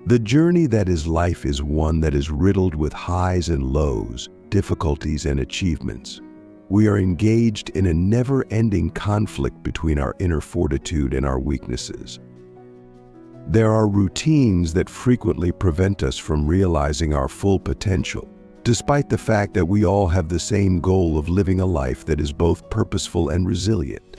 The journey that is life is one that is riddled with highs and lows, difficulties and achievements. We are engaged in a never-ending conflict between our inner fortitude and our weaknesses. There are routines that frequently prevent us from realizing our full potential, despite the fact that we all have the same goal of living a life that is both purposeful and resilient.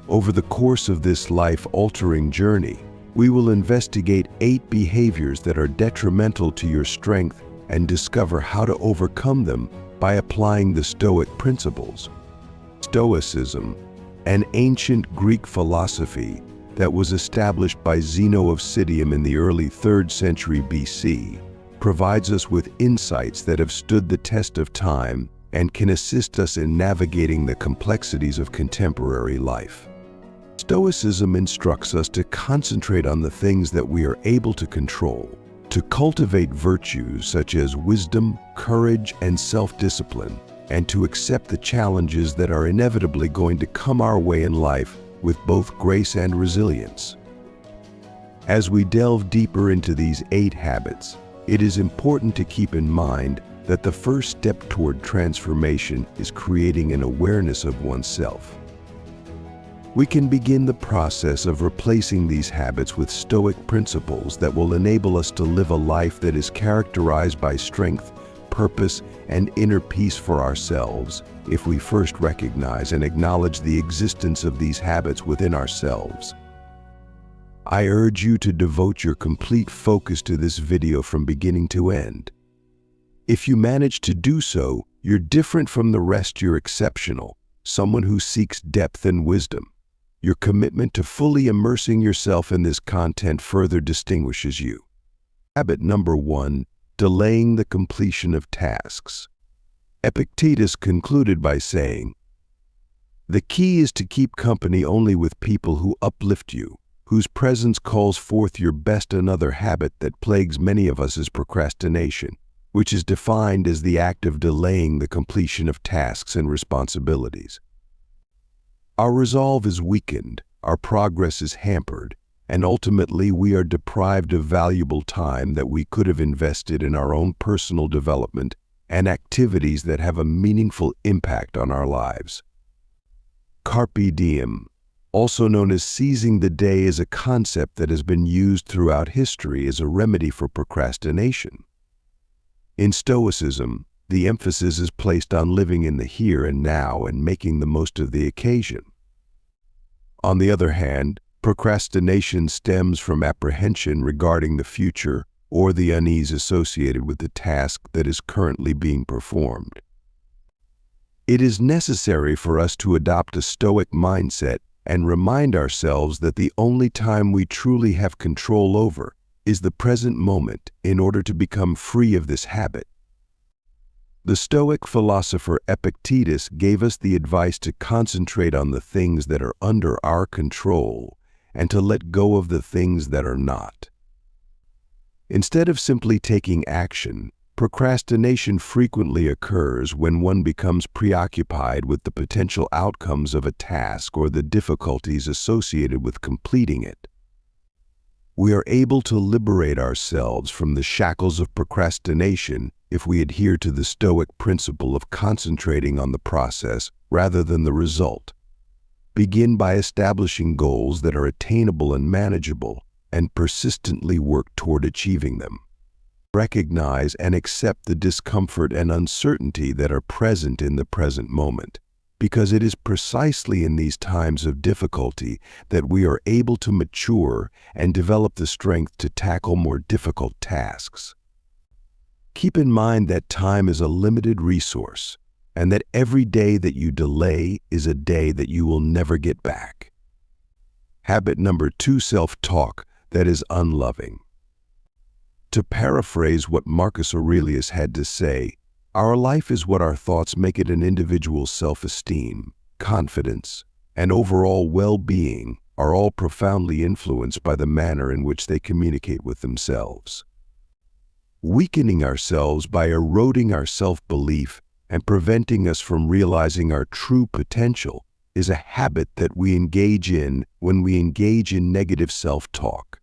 Over the course of this life-altering journey, we will investigate 8 behaviors that are detrimental to your strength and discover how to overcome them by applying the Stoic principles. Stoicism, an ancient Greek philosophy that was established by Zeno of Citium in the early 3rd century BC, provides us with insights that have stood the test of time and can assist us in navigating the complexities of contemporary life. Stoicism instructs us to concentrate on the things that we are able to control, to cultivate virtues such as wisdom, courage, and self-discipline, and to accept the challenges that are inevitably going to come our way in life with both grace and resilience. As we delve deeper into these 8 habits, it is important to keep in mind that the first step toward transformation is creating an awareness of oneself. We can begin the process of replacing these habits with Stoic principles that will enable us to live a life that is characterized by strength, purpose, and inner peace for ourselves, if we first recognize and acknowledge the existence of these habits within ourselves. I urge you to devote your complete focus to this video from beginning to end. If you manage to do so, you're different from the rest. You're exceptional, someone who seeks depth and wisdom. Your commitment to fully immersing yourself in this content further distinguishes you. Habit number 1, delaying the completion of tasks. Epictetus concluded by saying, "The key is to keep company only with people who uplift you, whose presence calls forth your best." Another habit that plagues many of us is procrastination, which is defined as the act of delaying the completion of tasks and responsibilities. Our resolve is weakened, our progress is hampered, and ultimately we are deprived of valuable time that we could have invested in our own personal development and activities that have a meaningful impact on our lives. Carpe diem, also known as seizing the day, is a concept that has been used throughout history as a remedy for procrastination. In Stoicism, the emphasis is placed on living in the here and now and making the most of the occasion. On the other hand, procrastination stems from apprehension regarding the future or the unease associated with the task that is currently being performed. It is necessary for us to adopt a Stoic mindset and remind ourselves that the only time we truly have control over is the present moment in order to become free of this habit. The Stoic philosopher Epictetus gave us the advice to concentrate on the things that are under our control and to let go of the things that are not. Instead of simply taking action, procrastination frequently occurs when one becomes preoccupied with the potential outcomes of a task or the difficulties associated with completing it. We are able to liberate ourselves from the shackles of procrastination if we adhere to the Stoic principle of concentrating on the process rather than the result. Begin by establishing goals that are attainable and manageable, and persistently work toward achieving them. Recognize and accept the discomfort and uncertainty that are present in the present moment, because it is precisely in these times of difficulty that we are able to mature and develop the strength to tackle more difficult tasks. Keep in mind that time is a limited resource, and that every day that you delay is a day that you will never get back. Habit number 2, self-talk that is unloving. To paraphrase what Marcus Aurelius had to say, our life is what our thoughts make it. An individual's self-esteem, confidence, and overall well-being are all profoundly influenced by the manner in which they communicate with themselves. Weakening ourselves by eroding our self-belief and preventing us from realizing our true potential is a habit that we engage in when we engage in negative self-talk.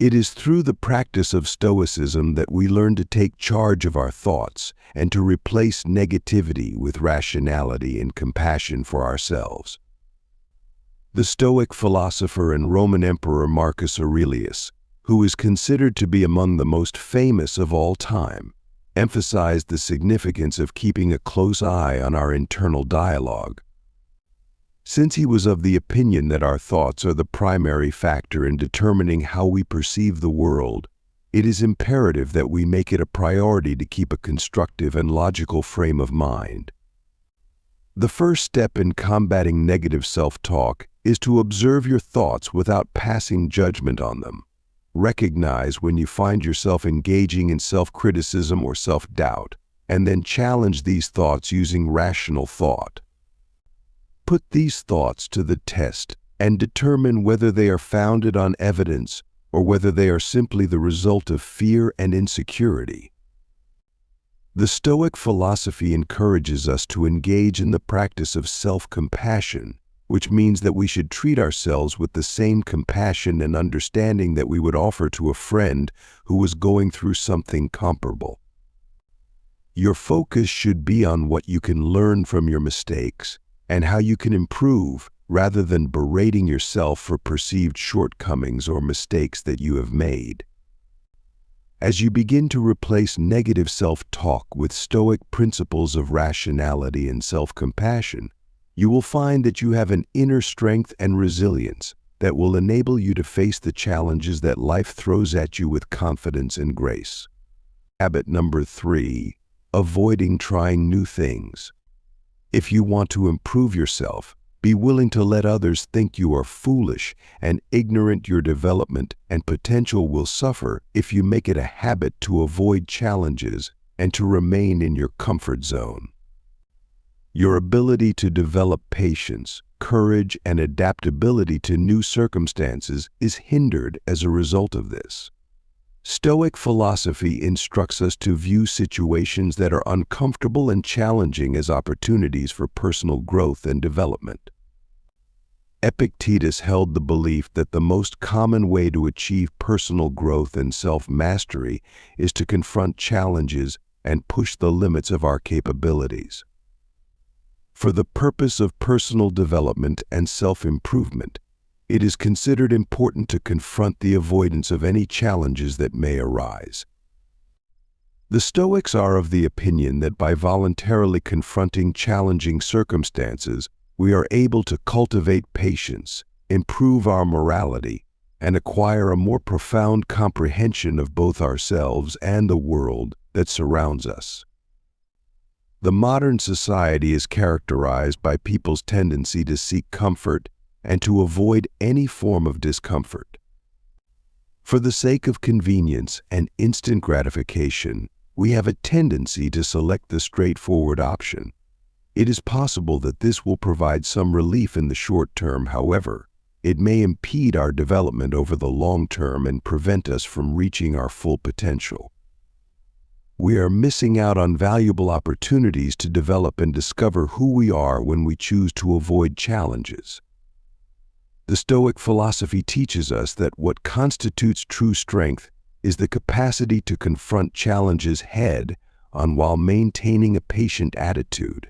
It is through the practice of Stoicism that we learn to take charge of our thoughts and to replace negativity with rationality and compassion for ourselves. The Stoic philosopher and Roman Emperor Marcus Aurelius, who is considered to be among the most famous of all time, emphasized the significance of keeping a close eye on our internal dialogue. Since he was of the opinion that our thoughts are the primary factor in determining how we perceive the world, it is imperative that we make it a priority to keep a constructive and logical frame of mind. The first step in combating negative self-talk is to observe your thoughts without passing judgment on them. Recognize when you find yourself engaging in self-criticism or self-doubt, and then challenge these thoughts using rational thought. Put these thoughts to the test and determine whether they are founded on evidence or whether they are simply the result of fear and insecurity. The Stoic philosophy encourages us to engage in the practice of self-compassion, which means that we should treat ourselves with the same compassion and understanding that we would offer to a friend who was going through something comparable. Your focus should be on what you can learn from your mistakes and how you can improve, rather than berating yourself for perceived shortcomings or mistakes that you have made. As you begin to replace negative self-talk with Stoic principles of rationality and self-compassion, you will find that you have an inner strength and resilience that will enable you to face the challenges that life throws at you with confidence and grace. Habit number 3, avoiding trying new things. If you want to improve yourself, be willing to let others think you are foolish and ignorant. Your development and potential will suffer if you make it a habit to avoid challenges and to remain in your comfort zone. Your ability to develop patience, courage, and adaptability to new circumstances is hindered as a result of this. Stoic philosophy instructs us to view situations that are uncomfortable and challenging as opportunities for personal growth and development. Epictetus held the belief that the most common way to achieve personal growth and self-mastery is to confront challenges and push the limits of our capabilities. For the purpose of personal development and self-improvement, it is considered important to confront the avoidance of any challenges that may arise. The Stoics are of the opinion that by voluntarily confronting challenging circumstances, we are able to cultivate patience, improve our morality, and acquire a more profound comprehension of both ourselves and the world that surrounds us. The modern society is characterized by people's tendency to seek comfort and to avoid any form of discomfort. For the sake of convenience and instant gratification, we have a tendency to select the straightforward option. It is possible that this will provide some relief in the short term. However, it may impede our development over the long term and prevent us from reaching our full potential. We are missing out on valuable opportunities to develop and discover who we are when we choose to avoid challenges. The Stoic philosophy teaches us that what constitutes true strength is the capacity to confront challenges head-on while maintaining a patient attitude.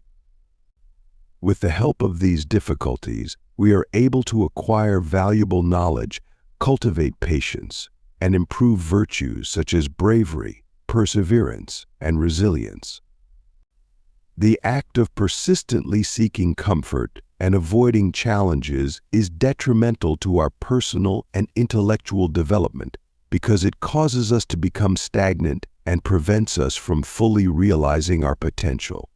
With the help of these difficulties, we are able to acquire valuable knowledge, cultivate patience, and improve virtues such as bravery, perseverance, and resilience. The act of persistently seeking comfort and avoiding challenges is detrimental to our personal and intellectual development because it causes us to become stagnant and prevents us from fully realizing our potential.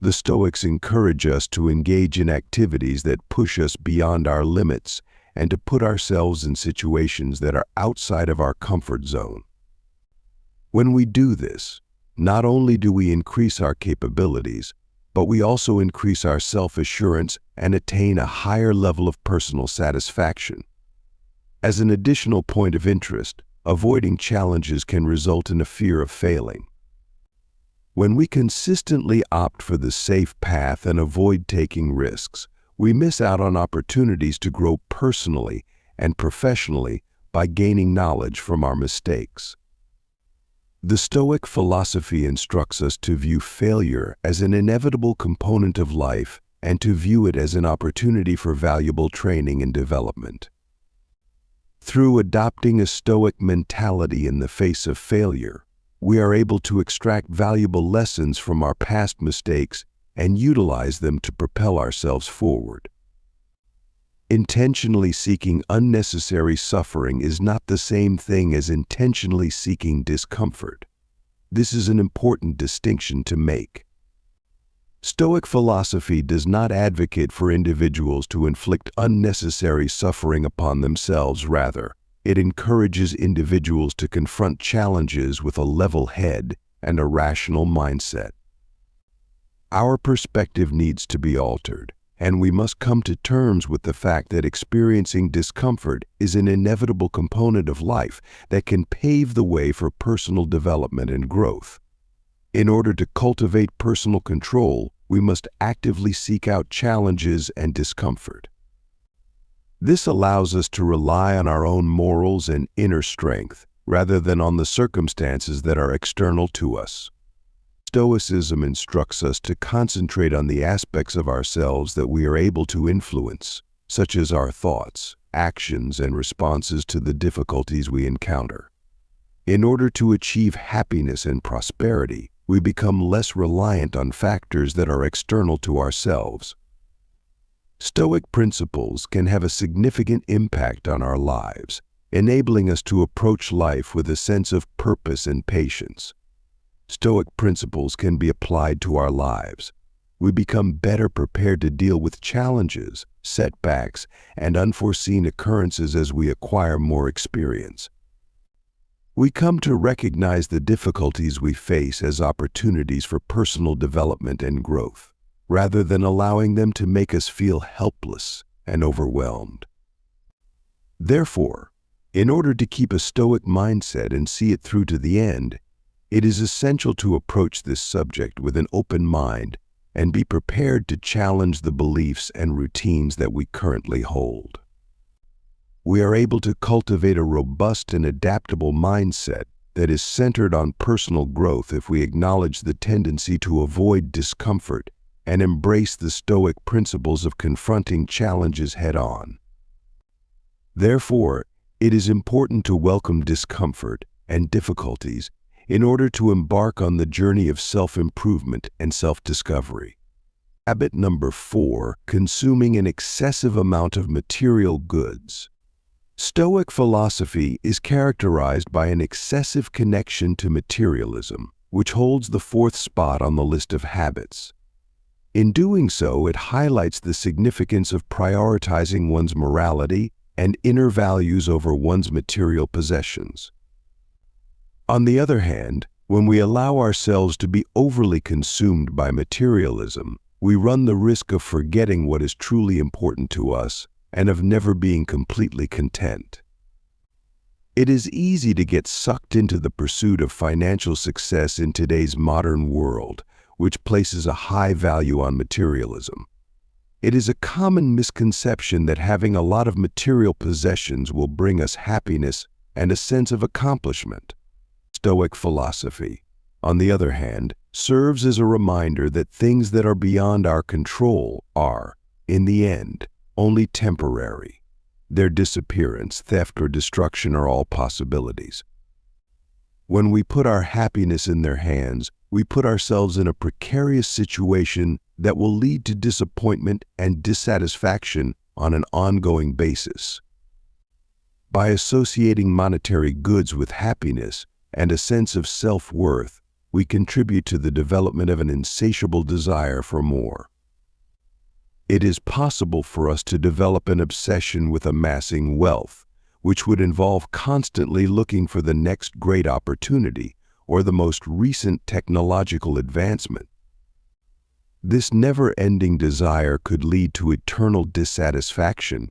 The Stoics encourage us to engage in activities that push us beyond our limits and to put ourselves in situations that are outside of our comfort zone. When we do this, not only do we increase our capabilities, but we also increase our self-assurance and attain a higher level of personal satisfaction. As an additional point of interest, avoiding challenges can result in a fear of failing. When we consistently opt for the safe path and avoid taking risks, we miss out on opportunities to grow personally and professionally by gaining knowledge from our mistakes. The Stoic philosophy instructs us to view failure as an inevitable component of life and to view it as an opportunity for valuable training and development. Through adopting a Stoic mentality in the face of failure, we are able to extract valuable lessons from our past mistakes and utilize them to propel ourselves forward. Intentionally seeking unnecessary suffering is not the same thing as intentionally seeking discomfort. This is an important distinction to make. Stoic philosophy does not advocate for individuals to inflict unnecessary suffering upon themselves. Rather, it encourages individuals to confront challenges with a level head and a rational mindset. Our perspective needs to be altered, and we must come to terms with the fact that experiencing discomfort is an inevitable component of life that can pave the way for personal development and growth. In order to cultivate personal control, we must actively seek out challenges and discomfort. This allows us to rely on our own morals and inner strength, rather than on the circumstances that are external to us. Stoicism instructs us to concentrate on the aspects of ourselves that we are able to influence, such as our thoughts, actions, and responses to the difficulties we encounter. In order to achieve happiness and prosperity, we become less reliant on factors that are external to ourselves. Stoic principles can have a significant impact on our lives, enabling us to approach life with a sense of purpose and patience. Stoic principles can be applied to our lives. We become better prepared to deal with challenges, setbacks, and unforeseen occurrences as we acquire more experience. We come to recognize the difficulties we face as opportunities for personal development and growth, rather than allowing them to make us feel helpless and overwhelmed. Therefore, in order to keep a Stoic mindset and see it through to the end, it is essential to approach this subject with an open mind and be prepared to challenge the beliefs and routines that we currently hold. We are able to cultivate a robust and adaptable mindset that is centered on personal growth if we acknowledge the tendency to avoid discomfort and embrace the Stoic principles of confronting challenges head-on. Therefore, it is important to welcome discomfort and difficulties in order to embark on the journey of self-improvement and self-discovery. Habit number 4, consuming an excessive amount of material goods. Stoic philosophy is characterized by an excessive connection to materialism, which holds the 4th spot on the list of habits. In doing so, it highlights the significance of prioritizing one's morality and inner values over one's material possessions. On the other hand, when we allow ourselves to be overly consumed by materialism, we run the risk of forgetting what is truly important to us and of never being completely content. It is easy to get sucked into the pursuit of financial success in today's modern world, which places a high value on materialism. It is a common misconception that having a lot of material possessions will bring us happiness and a sense of accomplishment. Stoic philosophy, on the other hand, serves as a reminder that things that are beyond our control are, in the end, only temporary. Their disappearance, theft, or destruction are all possibilities. When we put our happiness in their hands, we put ourselves in a precarious situation that will lead to disappointment and dissatisfaction on an ongoing basis. By associating monetary goods with happiness and a sense of self-worth, we contribute to the development of an insatiable desire for more. It is possible for us to develop an obsession with amassing wealth, which would involve constantly looking for the next great opportunity or the most recent technological advancement. This never-ending desire could lead to eternal dissatisfaction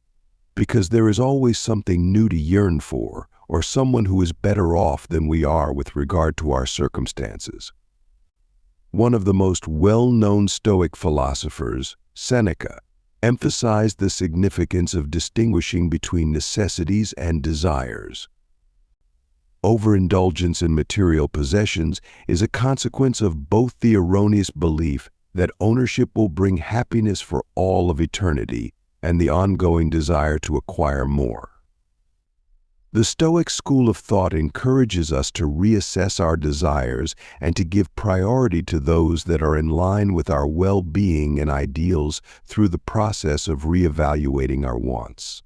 because there is always something new to yearn for or someone who is better off than we are with regard to our circumstances. One of the most well-known Stoic philosophers, Seneca, emphasize the significance of distinguishing between necessities and desires. Overindulgence in material possessions is a consequence of both the erroneous belief that ownership will bring happiness for all of eternity and the ongoing desire to acquire more. The Stoic school of thought encourages us to reassess our desires and to give priority to those that are in line with our well-being and ideals through the process of reevaluating our wants.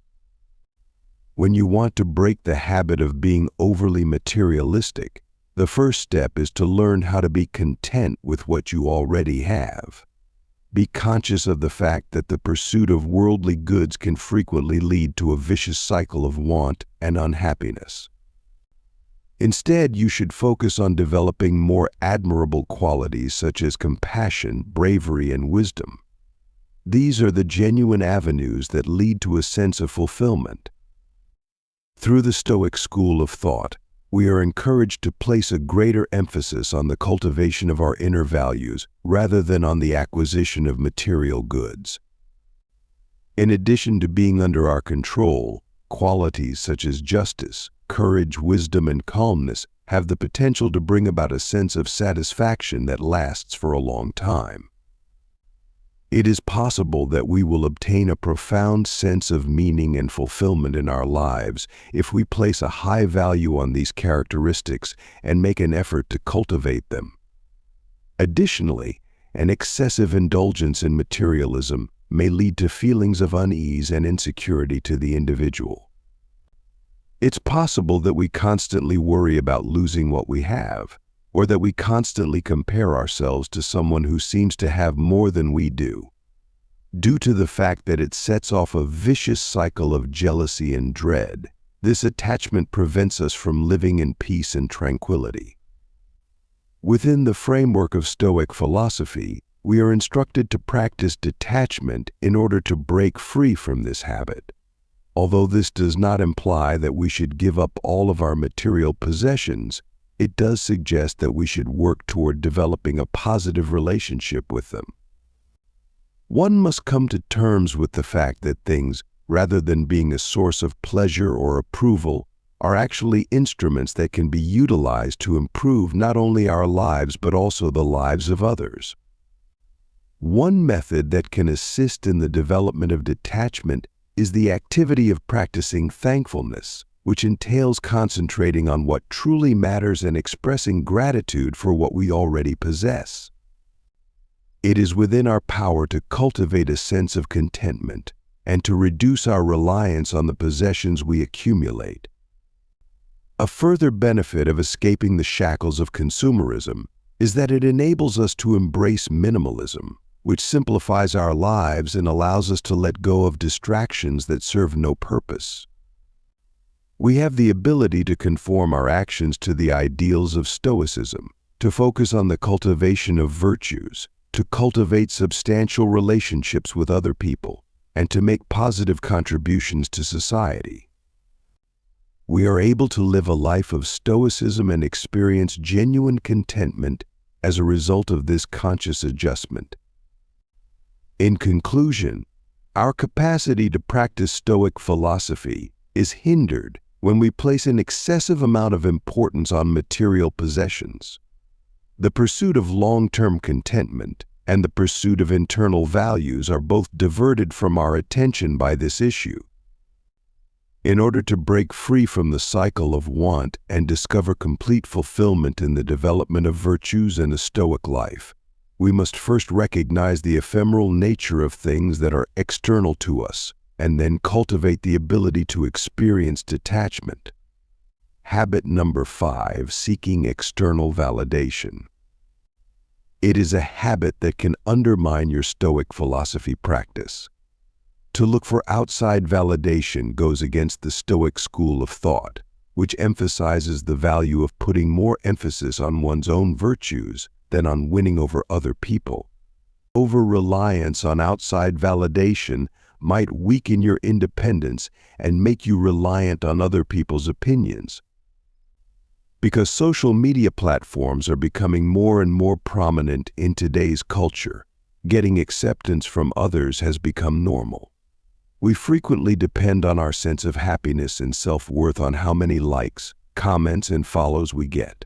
When you want to break the habit of being overly materialistic, the first step is to learn how to be content with what you already have. Be conscious of the fact that the pursuit of worldly goods can frequently lead to a vicious cycle of want and unhappiness. Instead, you should focus on developing more admirable qualities such as compassion, bravery, and wisdom. These are the genuine avenues that lead to a sense of fulfillment. Through the Stoic school of thought, we are encouraged to place a greater emphasis on the cultivation of our inner values rather than on the acquisition of material goods. In addition to being under our control, qualities such as justice, courage, wisdom, and calmness have the potential to bring about a sense of satisfaction that lasts for a long time. It is possible that we will obtain a profound sense of meaning and fulfillment in our lives if we place a high value on these characteristics and make an effort to cultivate them. Additionally, an excessive indulgence in materialism may lead to feelings of unease and insecurity to the individual. It's possible that we constantly worry about losing what we have, or that we constantly compare ourselves to someone who seems to have more than we do. Due to the fact that it sets off a vicious cycle of jealousy and dread, this attachment prevents us from living in peace and tranquility. Within the framework of Stoic philosophy, we are instructed to practice detachment in order to break free from this habit. Although this does not imply that we should give up all of our material possessions, it does suggest that we should work toward developing a positive relationship with them. One must come to terms with the fact that things, rather than being a source of pleasure or approval, are actually instruments that can be utilized to improve not only our lives but also the lives of others. One method that can assist in the development of detachment is the activity of practicing thankfulness, which entails concentrating on what truly matters and expressing gratitude for what we already possess. It is within our power to cultivate a sense of contentment and to reduce our reliance on the possessions we accumulate. A further benefit of escaping the shackles of consumerism is that it enables us to embrace minimalism, which simplifies our lives and allows us to let go of distractions that serve no purpose. We have the ability to conform our actions to the ideals of Stoicism, to focus on the cultivation of virtues, to cultivate substantial relationships with other people, and to make positive contributions to society. We are able to live a life of Stoicism and experience genuine contentment as a result of this conscious adjustment. In conclusion, our capacity to practice Stoic philosophy is hindered when we place an excessive amount of importance on material possessions. The pursuit of long-term contentment and the pursuit of internal values are both diverted from our attention by this issue. In order to break free from the cycle of want and discover complete fulfillment in the development of virtues and a Stoic life, we must first recognize the ephemeral nature of things that are external to us, and then cultivate the ability to experience detachment. Habit number 5, seeking external validation. It is a habit that can undermine your Stoic philosophy practice. To look for outside validation goes against the Stoic school of thought, which emphasizes the value of putting more emphasis on one's own virtues than on winning over other people. Over-reliance on outside validation might weaken your independence and make you reliant on other people's opinions. Because social media platforms are becoming more and more prominent in today's culture, Getting acceptance from others has become normal. We frequently depend on our sense of happiness and self-worth on how many likes, comments, and follows we get.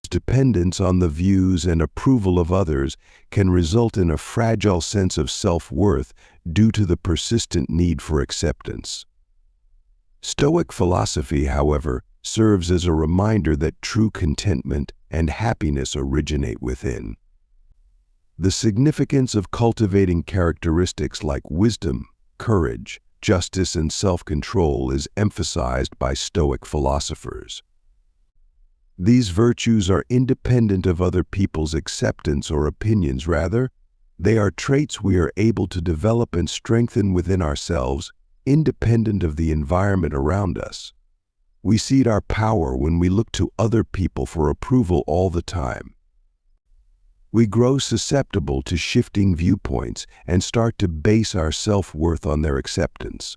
Dependence on the views and approval of others can result in a fragile sense of self-worth due to the persistent need for acceptance. Stoic philosophy, however, serves as a reminder that true contentment and happiness originate within. The significance of cultivating characteristics like wisdom, courage, justice, and self-control is emphasized by Stoic philosophers. These virtues are independent of other people's acceptance or opinions. Rather, they are traits we are able to develop and strengthen within ourselves, independent of the environment around us. We cede our power when we look to other people for approval all the time. We grow susceptible to shifting viewpoints and start to base our self-worth on their acceptance.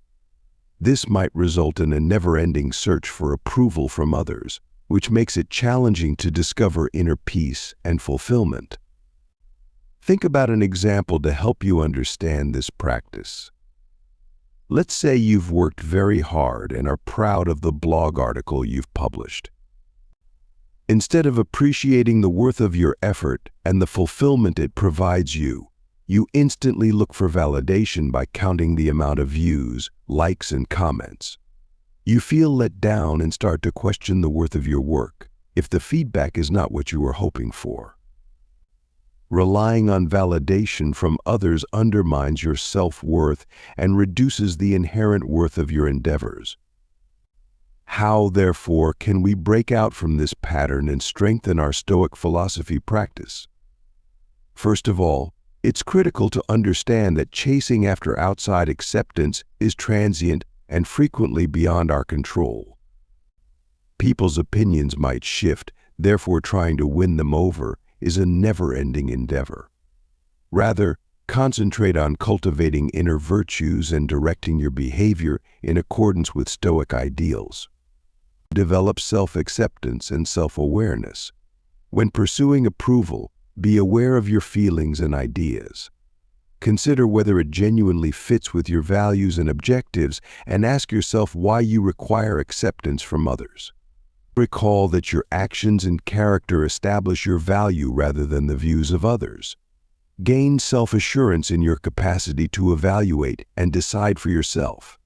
This might result in a never-ending search for approval from others, which makes it challenging to discover inner peace and fulfillment. Think about an example to help you understand this practice. Let's say you've worked very hard and are proud of the blog article you've published. Instead of appreciating the worth of your effort and the fulfillment it provides you, you instantly look for validation by counting the amount of views, likes, and comments. You feel let down and start to question the worth of your work if the feedback is not what you were hoping for. Relying on validation from others undermines your self-worth and reduces the inherent worth of your endeavors. How, therefore, can we break out from this pattern and strengthen our Stoic philosophy practice? First of all, it's critical to understand that chasing after outside acceptance is transient and frequently beyond our control. People's opinions might shift, therefore trying to win them over is a never-ending endeavor. Rather, concentrate on cultivating inner virtues and directing your behavior in accordance with Stoic ideals. Develop self-acceptance and self-awareness. When pursuing approval, be aware of your feelings and ideas. Consider whether it genuinely fits with your values and objectives, and ask yourself why you require acceptance from others. Recall that your actions and character establish your value rather than the views of others. Gain self-assurance in your capacity to evaluate and decide for yourself.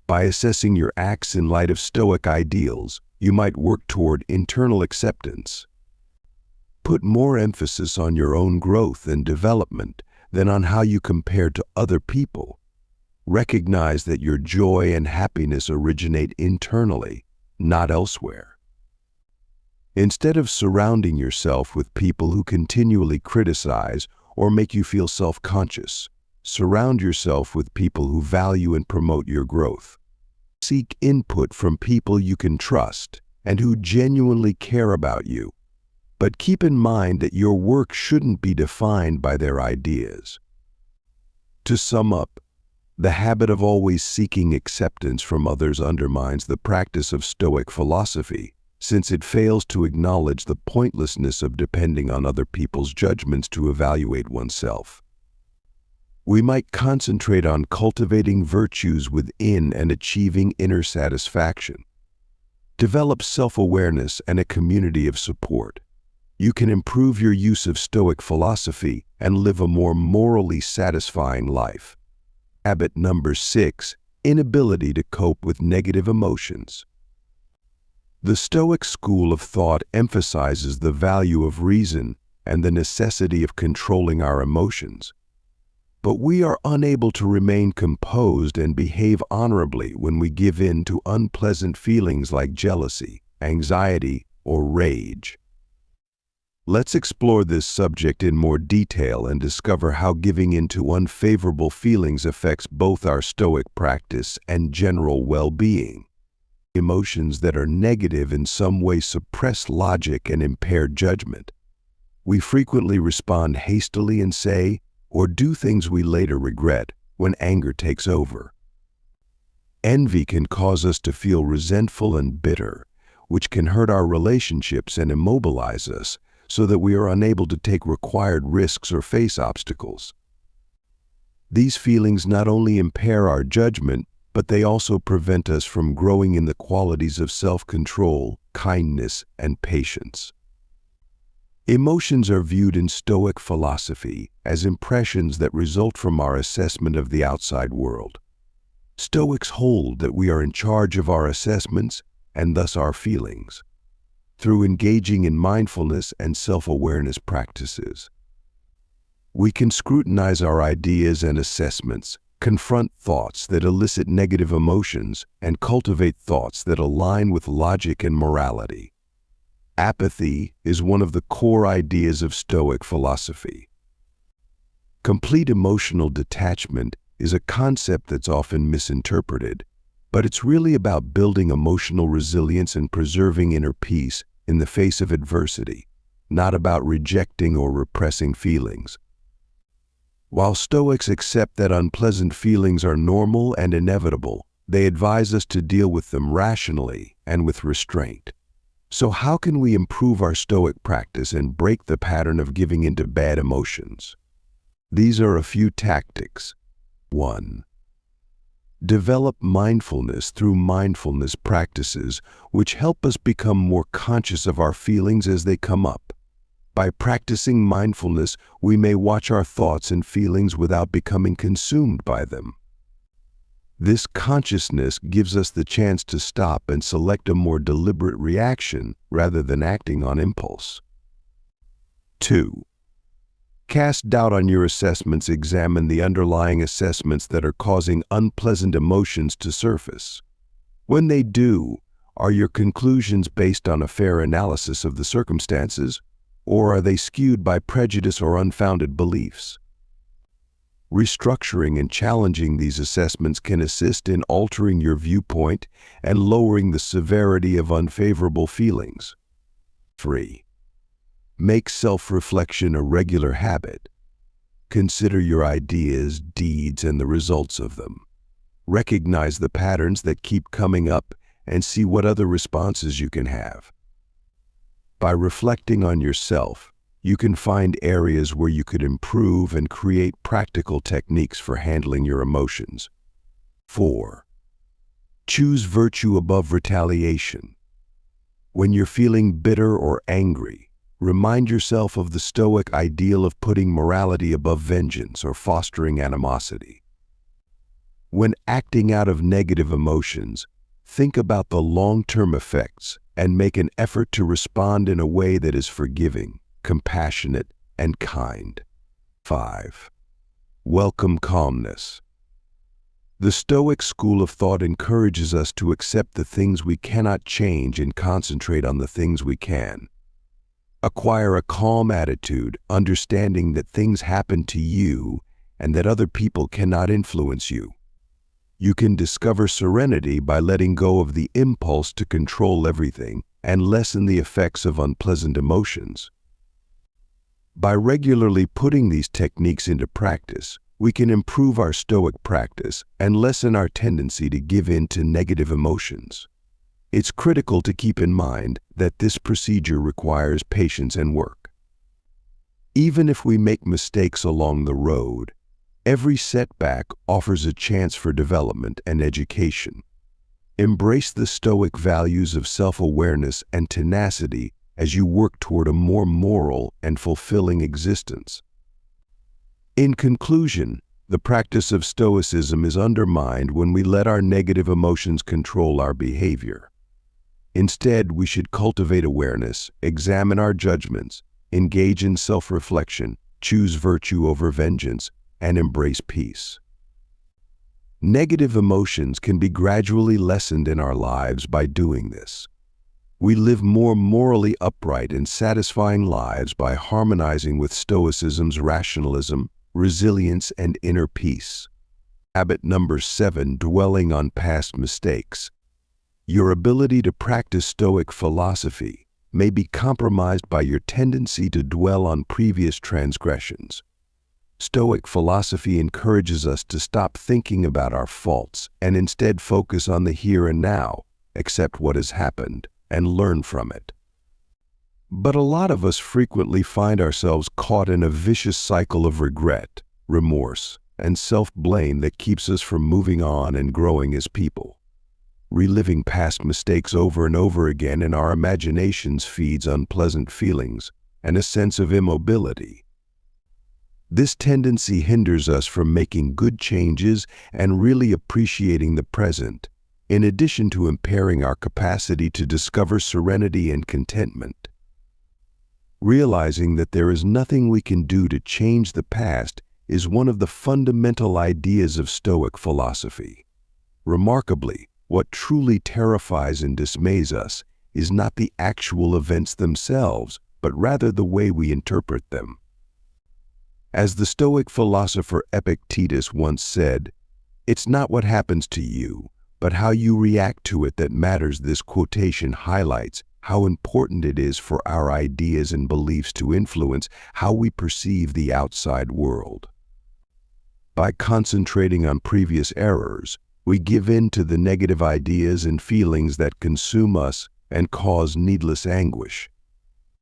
By assessing your acts in light of Stoic ideals, you might work toward internal acceptance. Put more emphasis on your own growth and development than on how you compare to other people. Recognize that your joy and happiness originate internally, not elsewhere. Instead of surrounding yourself with people who continually criticize or make you feel self-conscious, surround yourself with people who value and promote your growth. Seek input from people you can trust and who genuinely care about you. But keep in mind that your work shouldn't be defined by their ideas. To sum up, the habit of always seeking acceptance from others undermines the practice of Stoic philosophy, since it fails to acknowledge the pointlessness of depending on other people's judgments to evaluate oneself. We might concentrate on cultivating virtues within and achieving inner satisfaction. Develop self-awareness and a community of support. You can improve your use of Stoic philosophy and live a more morally satisfying life. Habit number 6, inability to cope with negative emotions. The Stoic school of thought emphasizes the value of reason and the necessity of controlling our emotions. But we are unable to remain composed and behave honorably when we give in to unpleasant feelings like jealousy, anxiety, or rage. Let's explore this subject in more detail and discover how giving in to unfavorable feelings affects both our Stoic practice and general well-being. Emotions that are negative in some way suppress logic and impair judgment. We frequently respond hastily and say or do things we later regret when anger takes over. Envy can cause us to feel resentful and bitter, which can hurt our relationships and immobilize us so that we are unable to take required risks or face obstacles. These feelings not only impair our judgment, but they also prevent us from growing in the qualities of self-control, kindness, and patience. Emotions are viewed in Stoic philosophy as impressions that result from our assessment of the outside world. Stoics hold that we are in charge of our assessments and thus our feelings, through engaging in mindfulness and self-awareness practices. We can scrutinize our ideas and assessments, confront thoughts that elicit negative emotions, and cultivate thoughts that align with logic and morality. Apathy is one of the core ideas of Stoic philosophy. Complete emotional detachment is a concept that's often misinterpreted, but it's really about building emotional resilience and preserving inner peace in the face of adversity, not about rejecting or repressing feelings. While Stoics accept that unpleasant feelings are normal and inevitable, they advise us to deal with them rationally and with restraint. So how can we improve our Stoic practice and break the pattern of giving into bad emotions? These are a few tactics. 1. Develop mindfulness through mindfulness practices, which help us become more conscious of our feelings as they come up. By practicing mindfulness, we may watch our thoughts and feelings without becoming consumed by them. This consciousness gives us the chance to stop and select a more deliberate reaction rather than acting on impulse. 2. Cast doubt on your assessments. Examine the underlying assessments that are causing unpleasant emotions to surface. When they do, are your conclusions based on a fair analysis of the circumstances, or are they skewed by prejudice or unfounded beliefs? Restructuring and challenging these assessments can assist in altering your viewpoint and lowering the severity of unfavorable feelings. 3. Make self-reflection a regular habit. Consider your ideas, deeds, and the results of them. Recognize the patterns that keep coming up and see what other responses you can have. By reflecting on yourself, you can find areas where you could improve and create practical techniques for handling your emotions. 4. Choose virtue above retaliation. When you're feeling bitter or angry, remind yourself of the Stoic ideal of putting morality above vengeance or fostering animosity. When acting out of negative emotions, think about the long-term effects and make an effort to respond in a way that is forgiving, compassionate, and kind. 5. Welcome calmness. The Stoic school of thought encourages us to accept the things we cannot change and concentrate on the things we can. Acquire a calm attitude, understanding that things happen to you and that other people cannot influence you. You can discover serenity by letting go of the impulse to control everything and lessen the effects of unpleasant emotions. By regularly putting these techniques into practice, we can improve our Stoic practice and lessen our tendency to give in to negative emotions. It's critical to keep in mind that this procedure requires patience and work. Even if we make mistakes along the road, every setback offers a chance for development and education. Embrace the Stoic values of self-awareness and tenacity as you work toward a more moral and fulfilling existence. In conclusion, the practice of Stoicism is undermined when we let our negative emotions control our behavior. Instead, we should cultivate awareness, examine our judgments, engage in self-reflection, choose virtue over vengeance, and embrace peace. Negative emotions can be gradually lessened in our lives by doing this. We live more morally upright and satisfying lives by harmonizing with Stoicism's rationalism, resilience, and inner peace. Habit number 7, dwelling on past mistakes. Your ability to practice Stoic philosophy may be compromised by your tendency to dwell on previous transgressions. Stoic philosophy encourages us to stop thinking about our faults and instead focus on the here and now, accept what has happened, and learn from it. But a lot of us frequently find ourselves caught in a vicious cycle of regret, remorse, and self-blame that keeps us from moving on and growing as people. Reliving past mistakes over and over again in our imaginations feeds unpleasant feelings and a sense of immobility. This tendency hinders us from making good changes and really appreciating the present, in addition to impairing our capacity to discover serenity and contentment. Realizing that there is nothing we can do to change the past is one of the fundamental ideas of Stoic philosophy. Remarkably, what truly terrifies and dismays us is not the actual events themselves, but rather the way we interpret them. As the Stoic philosopher Epictetus once said, "It's not what happens to you, but how you react to it that matters." This quotation highlights how important it is for our ideas and beliefs to influence how we perceive the outside world. By concentrating on previous errors, we give in to the negative ideas and feelings that consume us and cause needless anguish.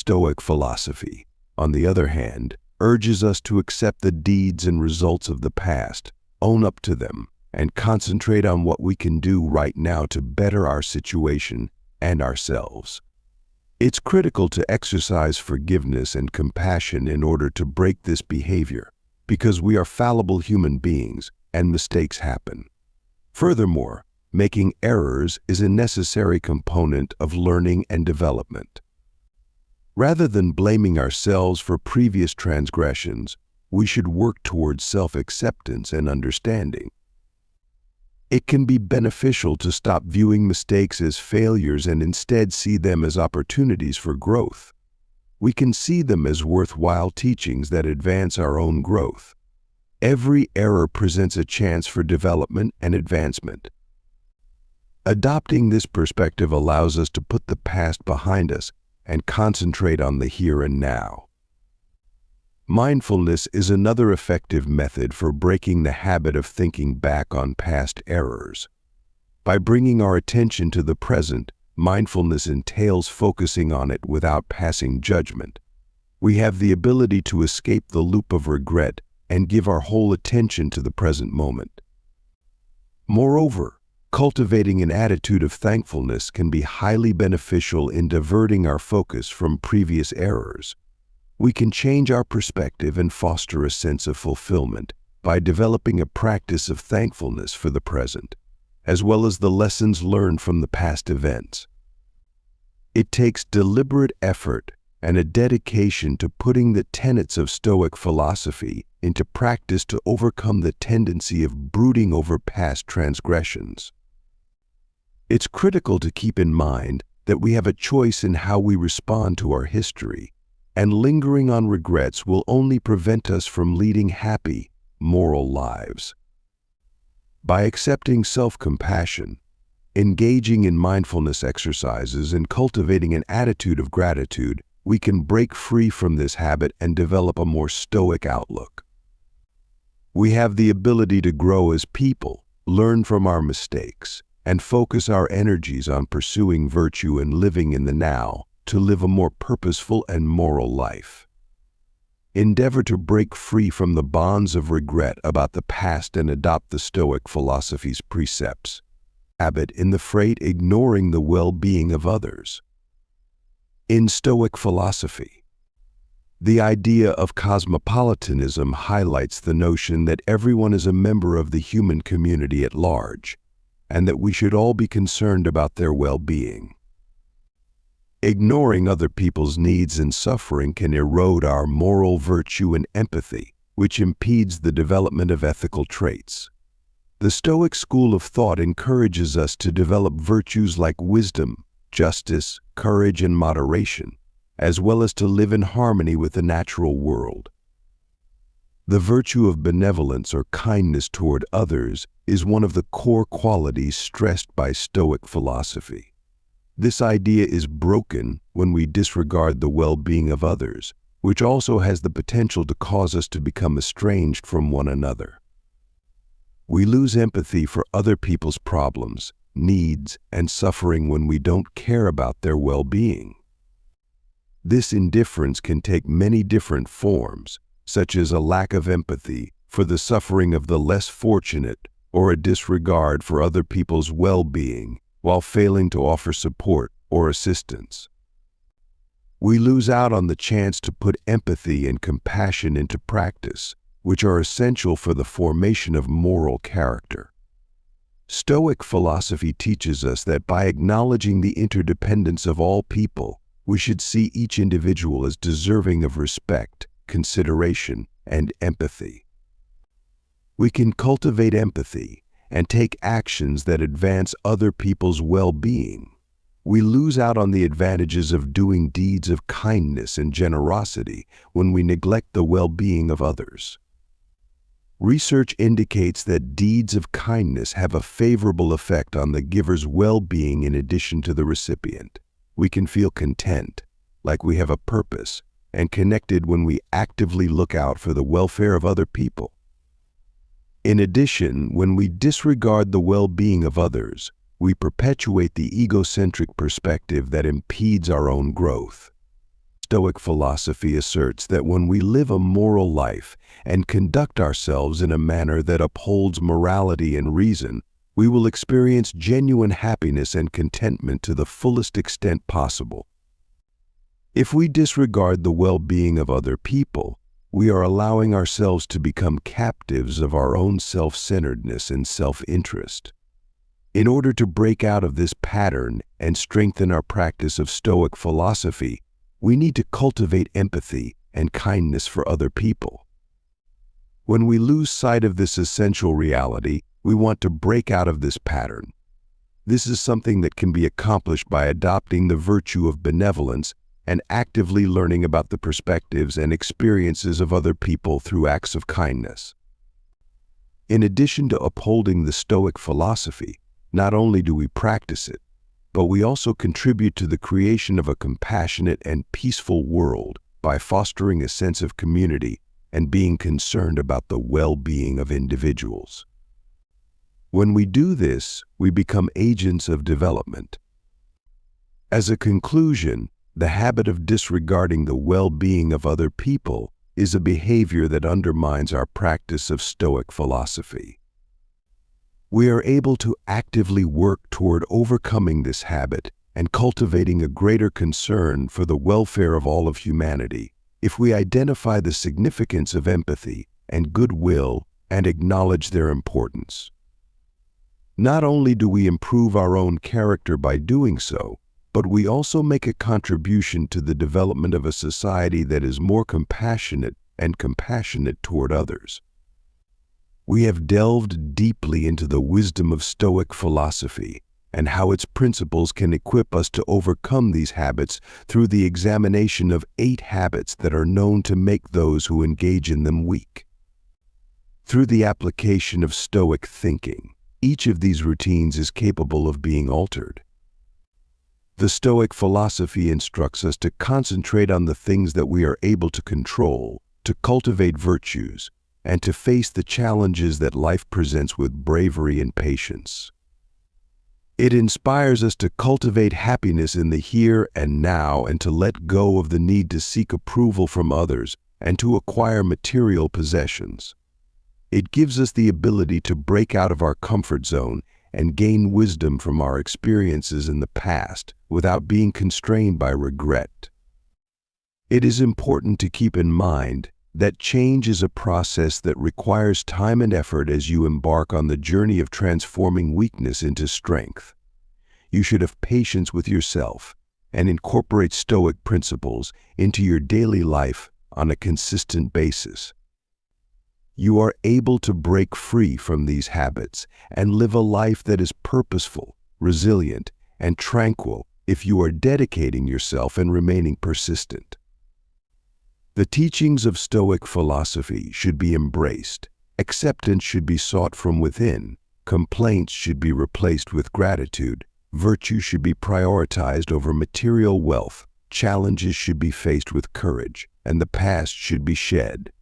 Stoic philosophy, on the other hand, urges us to accept the deeds and results of the past, own up to them, and concentrate on what we can do right now to better our situation and ourselves. It's critical to exercise forgiveness and compassion in order to break this behavior, because we are fallible human beings and mistakes happen. Furthermore, making errors is a necessary component of learning and development. Rather than blaming ourselves for previous transgressions, we should work towards self-acceptance and understanding. It can be beneficial to stop viewing mistakes as failures and instead see them as opportunities for growth. We can see them as worthwhile teachings that advance our own growth. Every error presents a chance for development and advancement. Adopting this perspective allows us to put the past behind us and concentrate on the here and now. Mindfulness is another effective method for breaking the habit of thinking back on past errors. By bringing our attention to the present, mindfulness entails focusing on it without passing judgment. We have the ability to escape the loop of regret and give our whole attention to the present moment. Moreover, cultivating an attitude of thankfulness can be highly beneficial in diverting our focus from previous errors. We can change our perspective and foster a sense of fulfillment by developing a practice of thankfulness for the present, as well as the lessons learned from the past events. It takes deliberate effort and a dedication to putting the tenets of Stoic philosophy into practice to overcome the tendency of brooding over past transgressions. It's critical to keep in mind that we have a choice in how we respond to our history, and lingering on regrets will only prevent us from leading happy, moral lives. By accepting self-compassion, engaging in mindfulness exercises, and cultivating an attitude of gratitude, we can break free from this habit and develop a more stoic outlook. We have the ability to grow as people, learn from our mistakes, and focus our energies on pursuing virtue and living in the now, to live a more purposeful and moral life. Endeavor to break free from the bonds of regret about the past and adopt the Stoic philosophy's precepts. Habit in the freight ignoring the well-being of others. In Stoic philosophy, the idea of cosmopolitanism highlights the notion that everyone is a member of the human community at large, and that we should all be concerned about their well-being. Ignoring other people's needs and suffering can erode our moral virtue and empathy, which impedes the development of ethical traits. The Stoic school of thought encourages us to develop virtues like wisdom, justice, courage, and moderation, as well as to live in harmony with the natural world. The virtue of benevolence or kindness toward others is one of the core qualities stressed by Stoic philosophy. This idea is broken when we disregard the well-being of others, which also has the potential to cause us to become estranged from one another. We lose empathy for other people's problems, needs, and suffering when we don't care about their well-being. This indifference can take many different forms, such as a lack of empathy for the suffering of the less fortunate, or a disregard for other people's well-being while failing to offer support or assistance. We lose out on the chance to put empathy and compassion into practice, which are essential for the formation of moral character. Stoic philosophy teaches us that by acknowledging the interdependence of all people, we should see each individual as deserving of respect, consideration, and empathy. We can cultivate empathy and take actions that advance other people's well-being. We lose out on the advantages of doing deeds of kindness and generosity when we neglect the well-being of others. Research indicates that deeds of kindness have a favorable effect on the giver's well-being in addition to the recipient. We can feel content, like we have a purpose, and connected when we actively look out for the welfare of other people. In addition, when we disregard the well-being of others, we perpetuate the egocentric perspective that impedes our own growth. Stoic philosophy asserts that when we live a moral life and conduct ourselves in a manner that upholds morality and reason, we will experience genuine happiness and contentment to the fullest extent possible. If we disregard the well-being of other people, we are allowing ourselves to become captives of our own self-centeredness and self-interest. In order to break out of this pattern and strengthen our practice of Stoic philosophy, we need to cultivate empathy and kindness for other people. When we lose sight of this essential reality, we want to break out of this pattern. This is something that can be accomplished by adopting the virtue of benevolence and actively learning about the perspectives and experiences of other people through acts of kindness. In addition to upholding the Stoic philosophy, not only do we practice it, but we also contribute to the creation of a compassionate and peaceful world by fostering a sense of community and being concerned about the well-being of individuals. When we do this, we become agents of development. As a conclusion, the habit of disregarding the well-being of other people is a behavior that undermines our practice of Stoic philosophy. We are able to actively work toward overcoming this habit and cultivating a greater concern for the welfare of all of humanity if we identify the significance of empathy and goodwill and acknowledge their importance. Not only do we improve our own character by doing so, but we also make a contribution to the development of a society that is more compassionate toward others. We have delved deeply into the wisdom of Stoic philosophy and how its principles can equip us to overcome these habits through the examination of 8 habits that are known to make those who engage in them weak. Through the application of Stoic thinking, each of these routines is capable of being altered. The Stoic philosophy instructs us to concentrate on the things that we are able to control, to cultivate virtues, and to face the challenges that life presents with bravery and patience. It inspires us to cultivate happiness in the here and now and to let go of the need to seek approval from others and to acquire material possessions. It gives us the ability to break out of our comfort zone and gain wisdom from our experiences in the past without being constrained by regret. It is important to keep in mind that change is a process that requires time and effort as you embark on the journey of transforming weakness into strength. You should have patience with yourself and incorporate Stoic principles into your daily life on a consistent basis. You are able to break free from these habits and live a life that is purposeful, resilient, and tranquil if you are dedicating yourself and remaining persistent. The teachings of Stoic philosophy should be embraced, acceptance should be sought from within, complaints should be replaced with gratitude, virtue should be prioritized over material wealth, challenges should be faced with courage, and the past should be shed.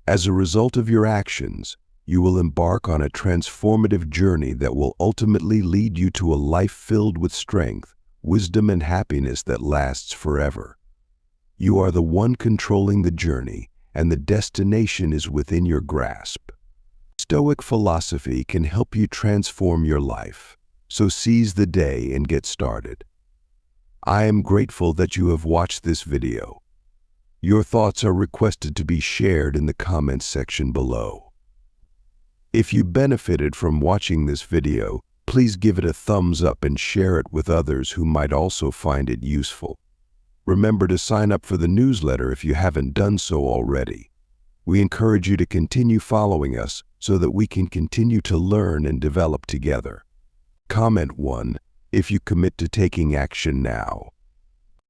As a result of your actions, you will embark on a transformative journey that will ultimately lead you to a life filled with strength, wisdom, and happiness that lasts forever. You are the one controlling the journey, and the destination is within your grasp. Stoic philosophy can help you transform your life, so seize the day and get started. I am grateful that you have watched this video. Your thoughts are requested to be shared in the comments section below. If you benefited from watching this video, please give it a thumbs up and share it with others who might also find it useful. Remember to sign up for the newsletter if you haven't done so already. We encourage you to continue following us so that we can continue to learn and develop together. Comment 1 if you commit to taking action now.